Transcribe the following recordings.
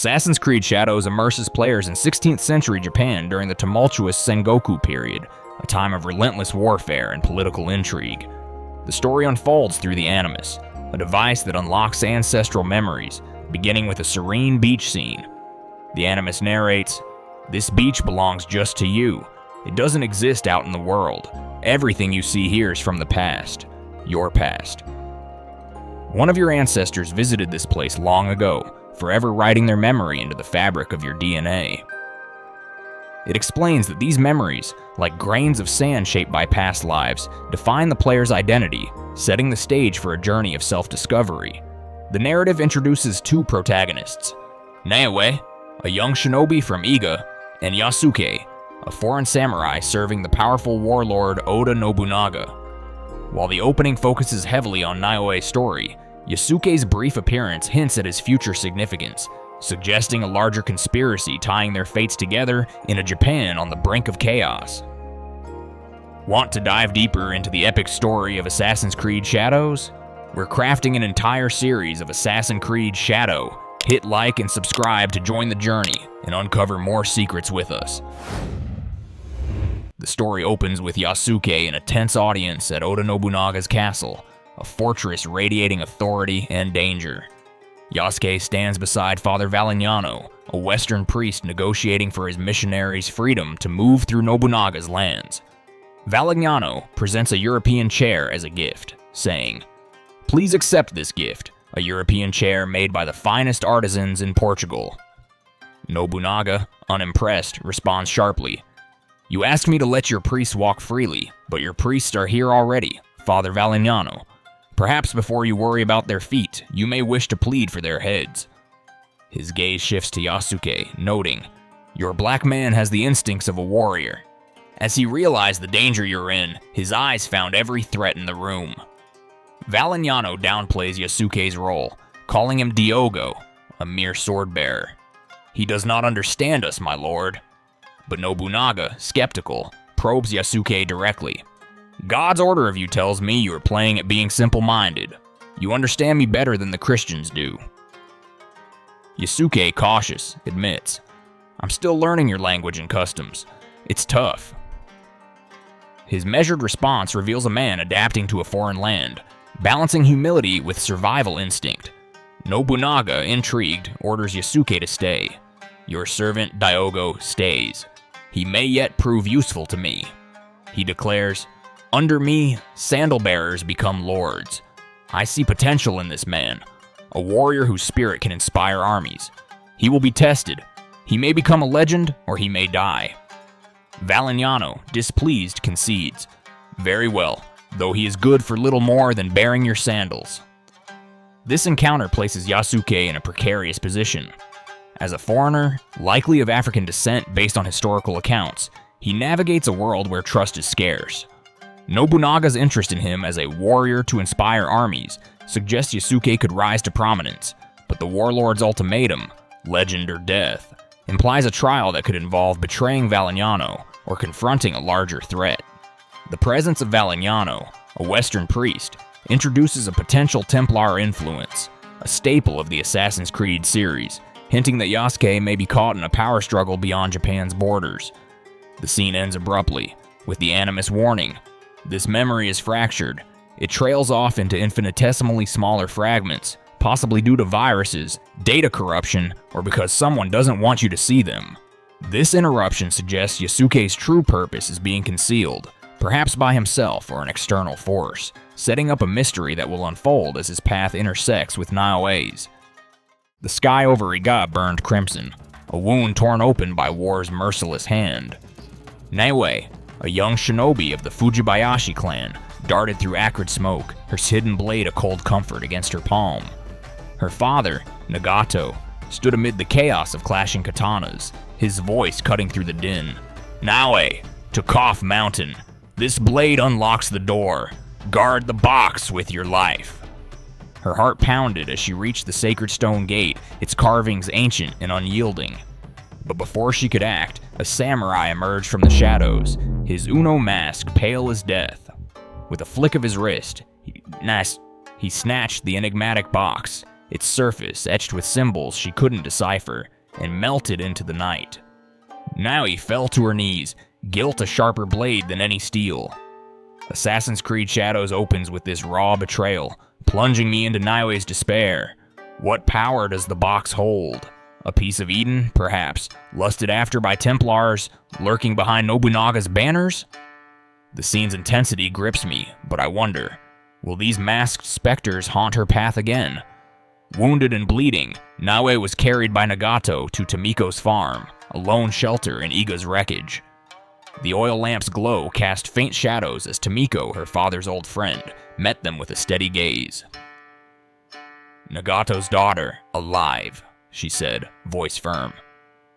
Assassin's Creed Shadows immerses players in 16th century Japan during the tumultuous Sengoku period, a time of relentless warfare and political intrigue. The story unfolds through the Animus, a device that unlocks ancestral memories, beginning with a serene beach scene. The Animus narrates, "This beach belongs just to you. It doesn't exist out in the world. Everything you see here is from the past. Your past." One of your ancestors visited this place long ago, forever writing their memory into the fabric of your DNA. It explains that these memories, like grains of sand shaped by past lives, define the player's identity, setting the stage for a journey of self-discovery. The narrative introduces two protagonists, Naoe, a young shinobi from Iga, and Yasuke, a foreign samurai serving the powerful warlord Oda Nobunaga. While the opening focuses heavily on Naoe's story, Yasuke's brief appearance hints at his future significance, suggesting a larger conspiracy tying their fates together in a Japan on the brink of chaos. Want to dive deeper into the epic story of Assassin's Creed Shadows? We're crafting an entire series of Assassin's Creed Shadow. Hit like and subscribe to join the journey and uncover more secrets with us. The story opens with Yasuke in a tense audience at Oda Nobunaga's castle, a fortress radiating authority and danger. Yasuke stands beside Father Valignano, a Western priest negotiating for his missionaries' freedom to move through Nobunaga's lands. Valignano presents a European chair as a gift, saying, "Please accept this gift, a European chair made by the finest artisans in Portugal." Nobunaga, unimpressed, responds sharply, "You asked me to let your priests walk freely, but your priests are here already, Father Valignano. Perhaps before you worry about their feet, you may wish to plead for their heads." His gaze shifts to Yasuke, noting, "Your black man has the instincts of a warrior." As he realized the danger you're in, his eyes found every threat in the room. Valignano downplays Yasuke's role, calling him Diogo, a mere sword-bearer. "He does not understand us, my lord." But Nobunaga, skeptical, probes Yasuke directly. "God's order of you tells me you are playing at being simple-minded. You understand me better than the Christians do." Yasuke, cautious, admits, "I'm still learning your language and customs. It's tough." His measured response reveals a man adapting to a foreign land, balancing humility with survival instinct. Nobunaga, intrigued, orders Yasuke to stay. "Your servant Diogo stays. He may yet prove useful to me." He declares, "Under me, sandal bearers become lords. I see potential in this man, a warrior whose spirit can inspire armies. He will be tested. He may become a legend, or he may die." Valignano, displeased, concedes, "Very well, though he is good for little more than bearing your sandals." This encounter places Yasuke in a precarious position. As a foreigner, likely of African descent based on historical accounts, he navigates a world where trust is scarce. Nobunaga's interest in him as a warrior to inspire armies suggests Yasuke could rise to prominence, but the warlord's ultimatum, legend or death, implies a trial that could involve betraying Valignano or confronting a larger threat. The presence of Valignano, a Western priest, introduces a potential Templar influence, a staple of the Assassin's Creed series, hinting that Yasuke may be caught in a power struggle beyond Japan's borders. The scene ends abruptly, with the Animus warning, "This memory is fractured. It trails off into infinitesimally smaller fragments, possibly due to viruses, data corruption, or because someone doesn't want you to see them." This interruption suggests Yasuke's true purpose is being concealed, perhaps by himself or an external force, setting up a mystery that will unfold as his path intersects with Naoe's. The sky over Iga burned crimson, a wound torn open by war's merciless hand. Naoe, a young shinobi of the Fujibayashi clan, darted through acrid smoke, her hidden blade a cold comfort against her palm. Her father, Nagato, stood amid the chaos of clashing katanas, his voice cutting through the din. "Naoe, to Kof Mountain. This blade unlocks the door. Guard the box with your life." Her heart pounded as she reached the sacred stone gate, its carvings ancient and unyielding. But before she could act, a samurai emerged from the shadows, his Uno mask pale as death. With a flick of his wrist, he snatched the enigmatic box, its surface etched with symbols she couldn't decipher, and melted into the night. Naoi fell to her knees, guilt a sharper blade than any steel. Assassin's Creed Shadows opens with this raw betrayal, plunging me into Naoi's despair. What power does the box hold? A piece of Eden, perhaps, lusted after by Templars, lurking behind Nobunaga's banners? The scene's intensity grips me, but I wonder, will these masked specters haunt her path again? Wounded and bleeding, Naoi was carried by Nagato to Tomiko's farm, a lone shelter in Iga's wreckage. The oil lamp's glow cast faint shadows as Tomiko, her father's old friend, met them with a steady gaze. "Nagato's daughter, alive," she said, voice firm.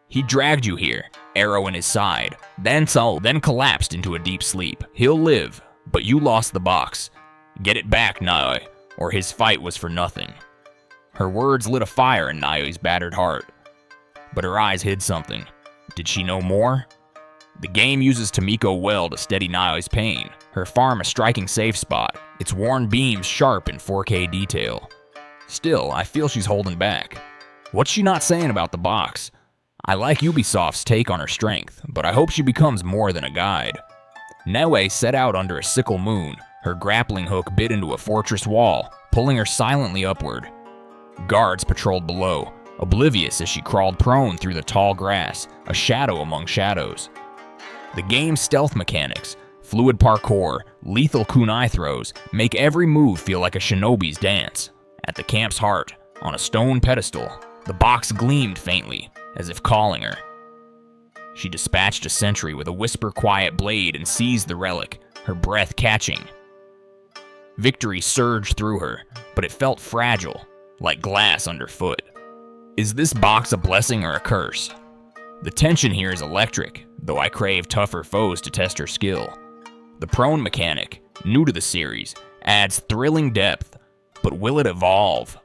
"He dragged you here, arrow in his side, then collapsed into a deep sleep. He'll live, but you lost the box. Get it back, Naoi, or his fight was for nothing." Her words lit a fire in Naoi's battered heart, but her eyes hid something. Did she know more? The game uses Tomiko well to steady Naoi's pain, her farm a striking safe spot, its worn beams sharp in 4K detail. Still, I feel she's holding back. What's she not saying about the box? I like Ubisoft's take on her strength, but I hope she becomes more than a guide. Naoi set out under a sickle moon, her grappling hook bit into a fortress wall, pulling her silently upward. Guards patrolled below, oblivious as she crawled prone through the tall grass, a shadow among shadows. The game's stealth mechanics, fluid parkour, lethal kunai throws, make every move feel like a shinobi's dance. At the camp's heart, on a stone pedestal, the box gleamed faintly, as if calling her. She dispatched a sentry with a whisper-quiet blade and seized the relic, her breath catching. Victory surged through her, but it felt fragile, like glass underfoot. Is this box a blessing or a curse? The tension here is electric, though I crave tougher foes to test her skill. The prone mechanic, new to the series, adds thrilling depth, but will it evolve?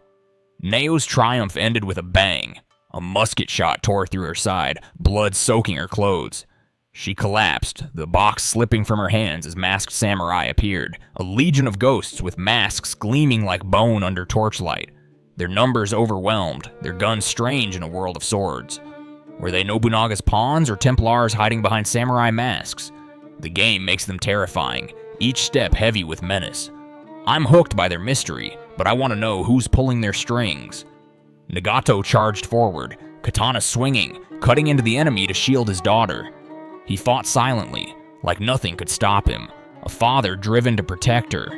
Neo's triumph ended with a bang. A musket shot tore through her side, blood soaking her clothes. She collapsed, the box slipping from her hands as masked samurai appeared, a legion of ghosts with masks gleaming like bone under torchlight. Their numbers overwhelmed, their guns strange in a world of swords. Were they Nobunaga's pawns or Templars hiding behind samurai masks? The game makes them terrifying, each step heavy with menace. I'm hooked by their mystery, but I want to know who's pulling their strings. Nagato charged forward, katana swinging, cutting into the enemy to shield his daughter. He fought silently, like nothing could stop him, a father driven to protect her.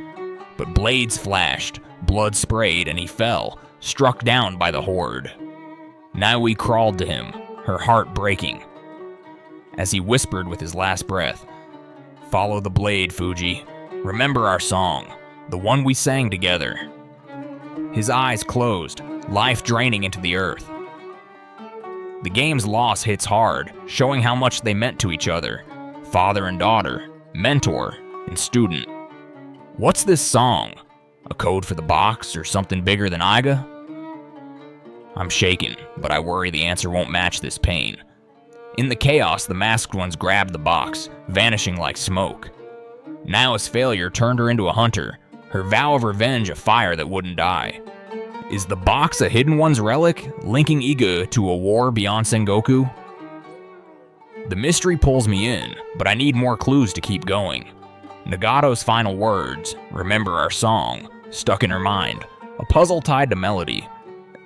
But blades flashed, blood sprayed, and he fell, struck down by the horde. Naoi crawled to him, her heart breaking. As he whispered with his last breath, "Follow the blade, Fuji. Remember our song, the one we sang together." His eyes closed, life draining into the earth. The game's loss hits hard, showing how much they meant to each other, father and daughter, mentor and student. What's this song? A code for the box or something bigger than Iga? I'm shaken, but I worry the answer won't match this pain. In the chaos, the masked ones grabbed the box, vanishing like smoke. Nao's failure turned her into a hunter, her vow of revenge a fire that wouldn't die. Is the box a Hidden One's relic, linking Iga to a war beyond Sengoku? The mystery pulls me in, but I need more clues to keep going. Nagato's final words, "Remember our song," stuck in her mind, a puzzle tied to melody.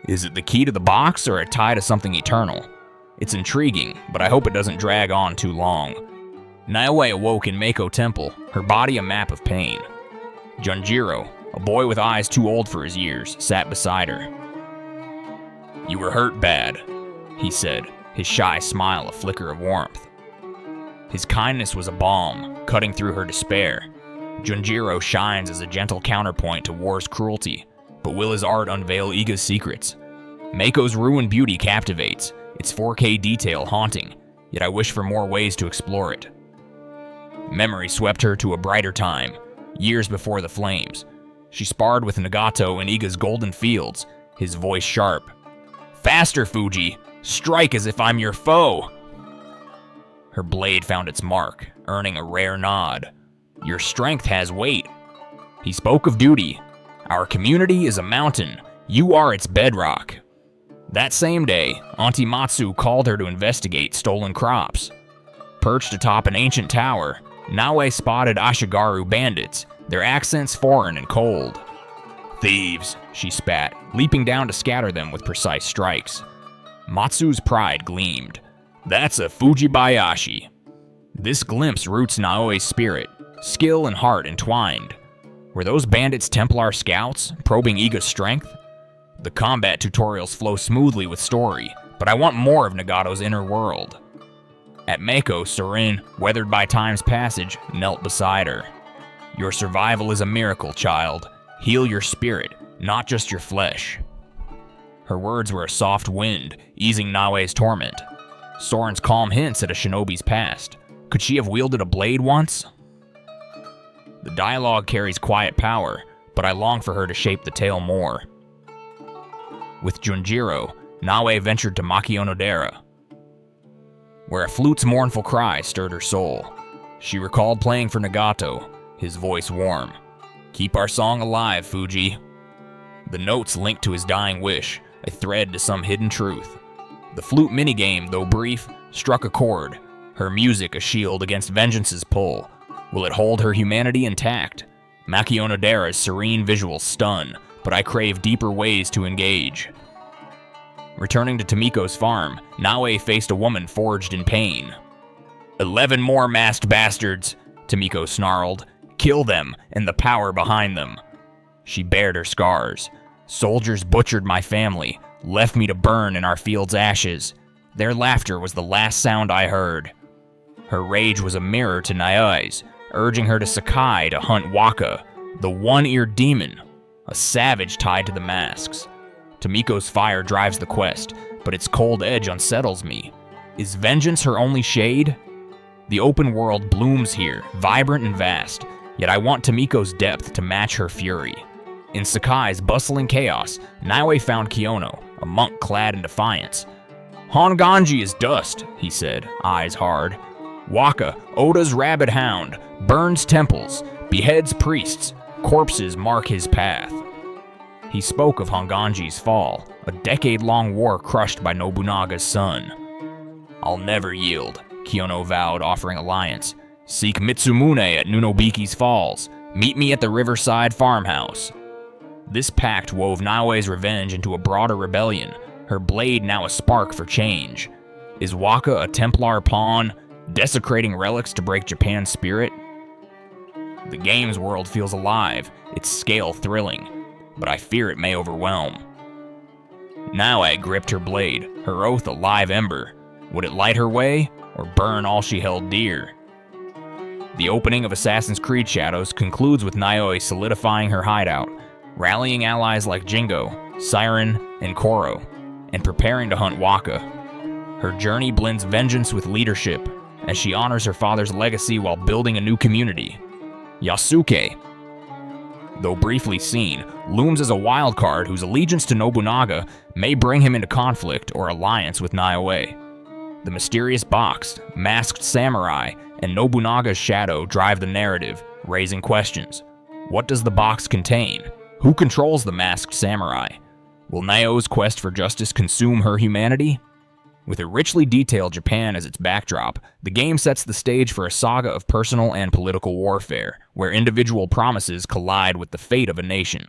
Is it the key to the box or a tie to something eternal? It's intriguing, but I hope it doesn't drag on too long. Naoi awoke in Mako Temple, her body a map of pain. Junjiro, a boy with eyes too old for his years, sat beside her. "You were hurt bad," he said, his shy smile a flicker of warmth. His kindness was a balm, cutting through her despair. Junjiro shines as a gentle counterpoint to war's cruelty, but will his art unveil Iga's secrets? Mako's ruined beauty captivates, its 4K detail haunting, yet I wish for more ways to explore it. Memory swept her to a brighter time, years before the flames. She sparred with Nagato in Iga's golden fields, his voice sharp. "Faster, Fuji! Strike as if I'm your foe!" Her blade found its mark, earning a rare nod. "Your strength has weight." He spoke of duty. "Our community is a mountain. You are its bedrock. That same day, Auntie Matsu called her to investigate stolen crops. Perched atop an ancient tower, Naoe spotted Ashigaru bandits, their accents foreign and cold. Thieves, she spat, leaping down to scatter them with precise strikes. Matsu's pride gleamed. That's a Fujibayashi. This glimpse roots Naoe's spirit, skill and heart entwined. Were those bandits Templar scouts, probing Iga's strength? The combat tutorials flow smoothly with story, but I want more of Nagato's inner world. At Mako, Sorin, weathered by time's passage, knelt beside her. Your survival is a miracle, child. Heal your spirit, not just your flesh. Her words were a soft wind, easing Naoe's torment. Soren's calm hints at a shinobi's past. Could she have wielded a blade once? The dialogue carries quiet power, but I long for her to shape the tale more. With Junjiro, Naoe ventured to Makionodera, where a flute's mournful cry stirred her soul. She recalled playing for Nagato, his voice warm. Keep our song alive, Fuji. The notes linked to his dying wish, a thread to some hidden truth. The flute minigame, though brief, struck a chord, her music a shield against vengeance's pull. Will it hold her humanity intact? Makionodera's serene visuals stun, but I crave deeper ways to engage. Returning to Tomiko's farm, Naoe faced a woman forged in pain. 11 more masked bastards, Tomiko snarled. Kill them, and the power behind them. She bared her scars. Soldiers butchered my family, left me to burn in our field's ashes. Their laughter was the last sound I heard. Her rage was a mirror to Naoe's, urging her to Sakai to hunt Waka, the one-eared demon, a savage tied to the masks. Tomiko's fire drives the quest, but its cold edge unsettles me. Is vengeance her only shade? The open world blooms here, vibrant and vast, yet I want Tomiko's depth to match her fury. In Sakai's bustling chaos, Naoe found Kiyono, a monk clad in defiance. Honganji is dust, he said, eyes hard. Waka, Oda's rabid hound, burns temples, beheads priests, corpses mark his path. He spoke of Honganji's fall, a decade-long war crushed by Nobunaga's son. I'll never yield, Kiyono vowed, offering alliance. Seek Mitsumune at Nunobiki's Falls. Meet me at the Riverside farmhouse. This pact wove Naoe's revenge into a broader rebellion, her blade now a spark for change. Is Waka a Templar pawn, desecrating relics to break Japan's spirit? The game's world feels alive, its scale thrilling, but I fear it may overwhelm. Naoe gripped her blade, her oath a live ember. Would it light her way, or burn all she held dear? The opening of Assassin's Creed Shadows concludes with Naoe solidifying her hideout, rallying allies like Jingo, Siren, and Koro, and preparing to hunt Waka. Her journey blends vengeance with leadership, as she honors her father's legacy while building a new community. Yasuke, though briefly seen, looms as a wild card whose allegiance to Nobunaga may bring him into conflict or alliance with Naoe. The mysterious box, masked samurai, and Nobunaga's shadow drive the narrative, raising questions. What does the box contain? Who controls the masked samurai? Will Naoe's quest for justice consume her humanity? With a richly detailed Japan as its backdrop, the game sets the stage for a saga of personal and political warfare, where individual promises collide with the fate of a nation.